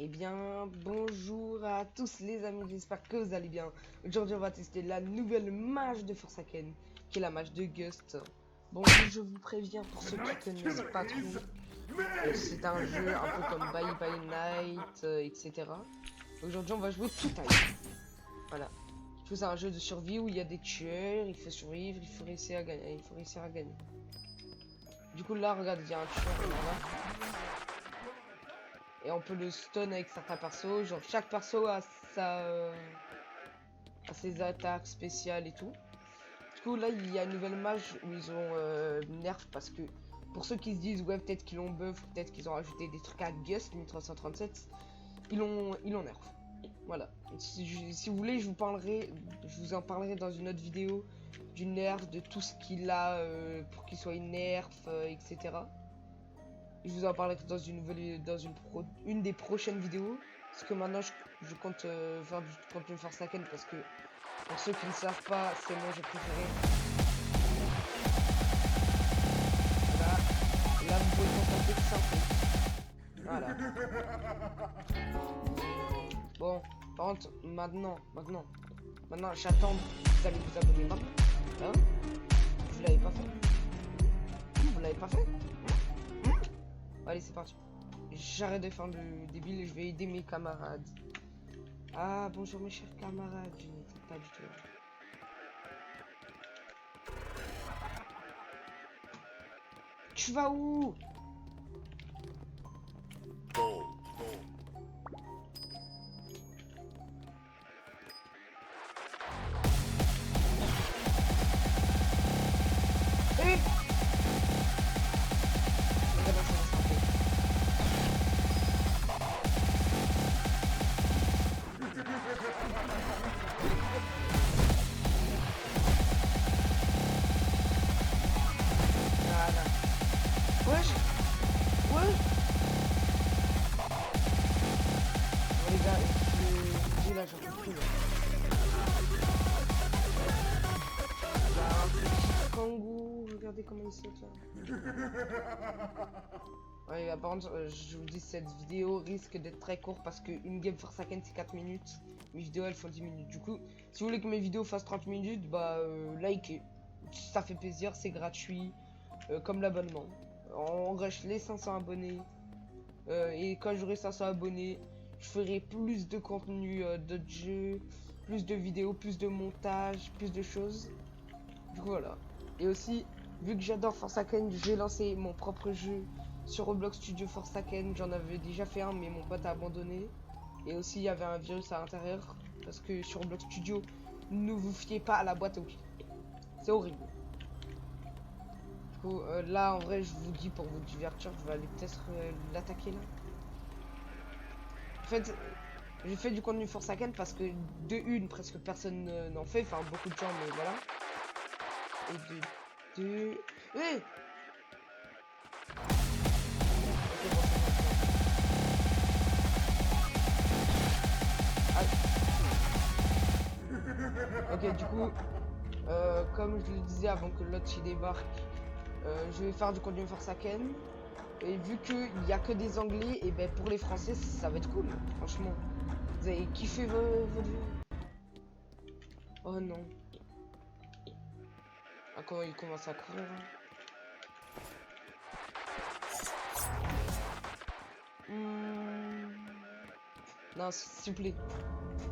Eh bien, bonjour à tous les amis, j'espère que vous allez bien. Aujourd'hui, on va tester la nouvelle mage de Forsaken, qui est la mage de Gust. Bon, je vous préviens, pour ceux qui connaissent pas trop, c'est un jeu un peu comme Bye Bye Night, etc. Aujourd'hui, on va jouer tout taille. Voilà. Du coup, c'est un jeu de survie où il y a des tueurs, il faut survivre, il faut réussir à gagner, Du coup, là, regardez, il y a un tueur, là. Et on peut le stun avec certains persos, genre chaque perso a ses attaques spéciales et tout. Du coup là il y a une nouvelle mage où ils ont nerf parce que pour ceux qui se disent ouais peut-être qu'ils l'ont buff, peut-être qu'ils ont rajouté des trucs à Gust 1337, ils l'ont nerf. Voilà. Si vous voulez je vous en parlerai dans une autre vidéo du nerf, de tout ce qu'il a pour qu'il soit nerf, etc. Je vous en parlerai dans une des prochaines vidéos. Parce que maintenant je compte faire du contenu Forsaken parce que pour ceux qui ne savent pas, c'est mon jeu préféré. Voilà. Là vous pouvez constater que c'est un peu. Voilà. Bon, par contre, maintenant, j'attends que vous allez vous abonner maintenant. Hein? Vous l'avez pas fait? Vous l'avez pas fait? Allez, c'est parti. J'arrête de faire le débile et je vais aider mes camarades. Ah, bonjour mes chers camarades, je n'étais pas du tout là. Tu vas où? Là, j'en peux plus. Là. Il y a un petit kangourou, regardez comment il saute là. Ouais, par contre, je vous dis, cette vidéo risque d'être très courte parce qu'une game Forsaken c'est 4 minutes. Mes vidéos elles font 10 minutes. Du coup, si vous voulez que mes vidéos fassent 30 minutes, bah likez. Ça fait plaisir, c'est gratuit. Comme l'abonnement. On rush les 500 abonnés. Et quand j'aurai 500 abonnés, je ferai plus de contenu de jeux, plus de vidéos, plus de montage, plus de choses. Du coup voilà. Et aussi, vu que j'adore Forsaken, j'ai lancé mon propre jeu sur Roblox Studio Forsaken. J'en avais déjà fait un, mais mon pote a abandonné. Et aussi, il y avait un virus à l'intérieur. Parce que sur Roblox Studio, ne vous fiez pas à la boîte à outils. C'est horrible. Du coup, là, en vrai, je vous dis pour vous divertir, je vais aller peut-être l'attaquer là. En fait, j'ai fait du contenu Forsaken parce que de une, presque personne n'en fait, enfin beaucoup de gens, mais voilà. Et de deux... Hey ok, du coup, comme je le disais avant que l'autre y débarque, je vais faire du contenu Forsaken. Et vu qu'il n'y a que des anglais, et ben pour les français, ça va être cool, franchement. Vous avez kiffé votre vie? Oh non. Ah, comment il commence à courir hein. Non, s'il vous plaît.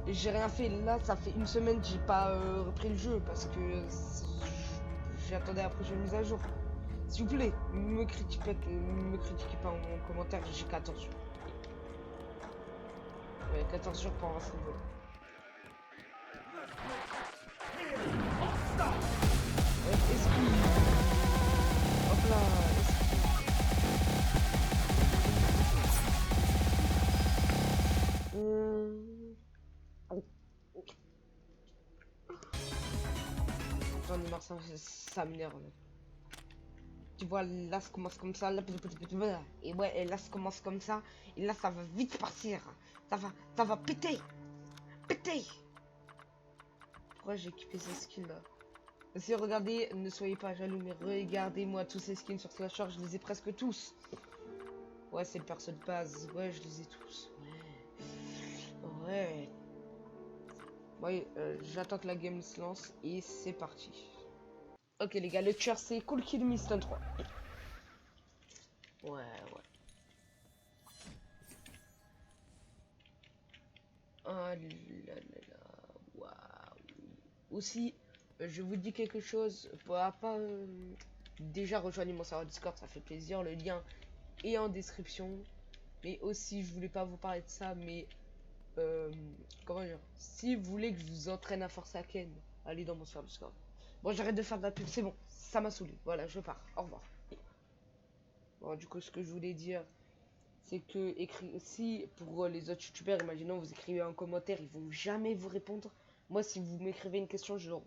J'ai rien fait. Là, ça fait une semaine que j'ai pas repris le jeu parce que j'attendais la prochaine mise à jour. S'il vous plaît, me critiquez pas en commentaire, j'ai 14 jours. Ouais, 14 jours pour avoir ce niveau. Esquive. Hop là, J'en ai marre, ça m'énerve. Tu vois, là ça commence comme ça, là, et ouais, et là ça commence comme ça, et là ça va vite partir. Ça va péter. Péter. Pourquoi j'ai équipé ces skins là? Si regardez, ne soyez pas jaloux, mais regardez-moi tous ces skins sur Slasher, je les ai presque tous. Ouais, c'est le perso de base, ouais, je les ai tous. Ouais. Ouais, j'attends que la game se lance et c'est parti. Ok les gars, le tueur c'est Cool Kid Miston 3. Ouais, ouais. Oh là là là, waouh. Aussi, je vous dis quelque chose, pas déjà rejoignez mon serveur Discord, ça fait plaisir, le lien est en description. Mais aussi, je voulais pas vous parler de ça, mais euh, comment dire, si vous voulez que je vous entraîne à force à Ken, allez dans mon serveur Discord. Bon, j'arrête de faire de la pub, c'est bon, ça m'a saoulé. Voilà, je pars. Au revoir. Bon, du coup, ce que je voulais dire, c'est que si pour les autres youtubeurs, imaginons vous écrivez un commentaire, ils vont jamais vous répondre. Moi, si vous m'écrivez une question genre,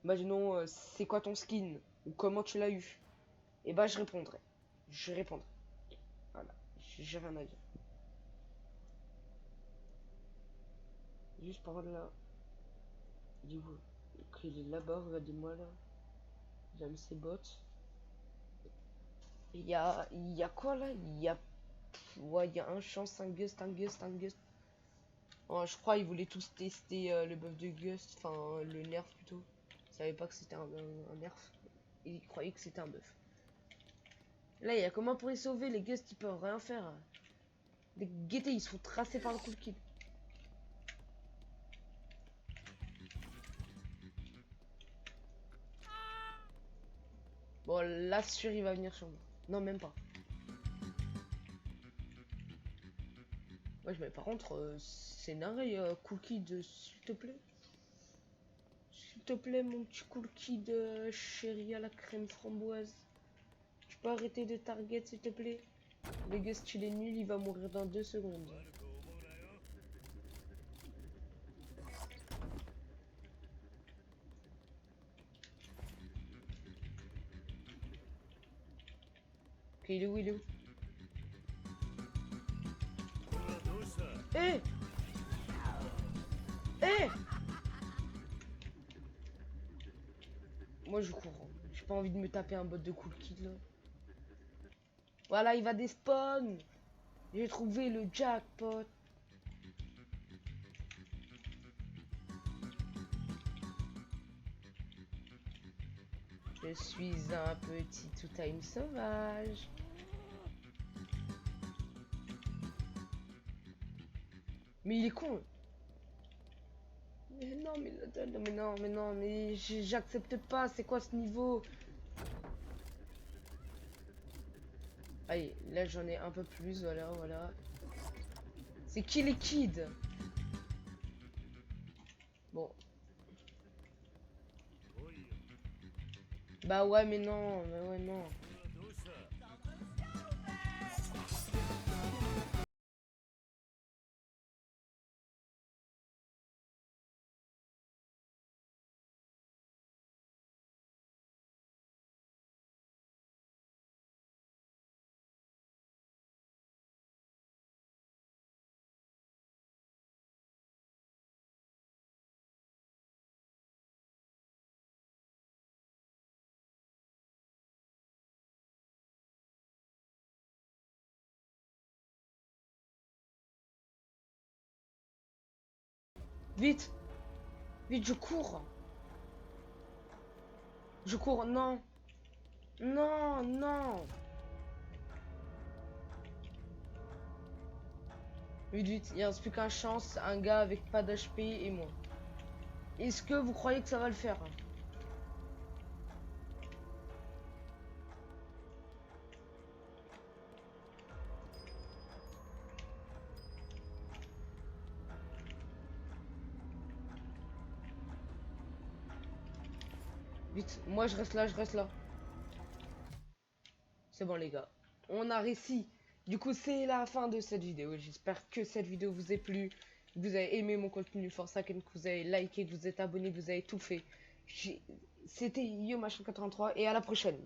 imaginons, c'est quoi ton skin ou comment tu l'as eu, et bah je répondrai. Je répondrai. Voilà, j'ai rien à dire. Juste par là. Du coup, il est là-bas, regardez-moi là. J'aime ses bottes. Il y a quoi là? Ouais, il y a un chance, un gust, un gust, un gust. Oh, je crois qu'ils voulaient tous tester le buff de gust, enfin le nerf plutôt. Ils savaient pas que c'était un nerf. Ils croyaient que c'était un buff. Là, il y a comment pour les sauver? Les gust ils peuvent rien faire. Les guettés ils se font tracer par le coup de kill. Bon, là, sûr, il va venir sur moi. Non, même pas. Ouais, mais par contre, c'est narré, Cookie de s'il te plaît. S'il te plaît, mon petit Cookie de chéri à la crème framboise. Tu peux arrêter de target, s'il te plaît. Le gust, il est nul, il va mourir dans 2 secondes. Ok, il est où, il est où? Eh! Eh! Moi, je cours. J'ai pas envie de me taper un bot de cool kid, là. Voilà, il va despawn. J'ai trouvé le jackpot. Je suis un petit tout-time sauvage. Mais il est con. Mais non, mais non, mais non, mais j'accepte pas. C'est quoi ce niveau? Allez, là j'en ai un peu plus, voilà, voilà. C'est qui les kids? Bon. Bah ouais, mais non, mais ouais, non. Vite, vite, je cours. Je cours, non. Non, non. Vite, vite, il reste plus qu'un chance, un gars avec pas d'HP et moi. Est-ce que vous croyez que ça va le faire? Vite, moi je reste là, je reste là. C'est bon les gars, on a réussi. Du coup c'est la fin de cette vidéo. J'espère que cette vidéo vous a plu, que vous avez aimé mon contenu Force Hacken, que vous avez liké, que vous êtes abonné, que vous avez tout fait. C'était YoMachin83 et à la prochaine.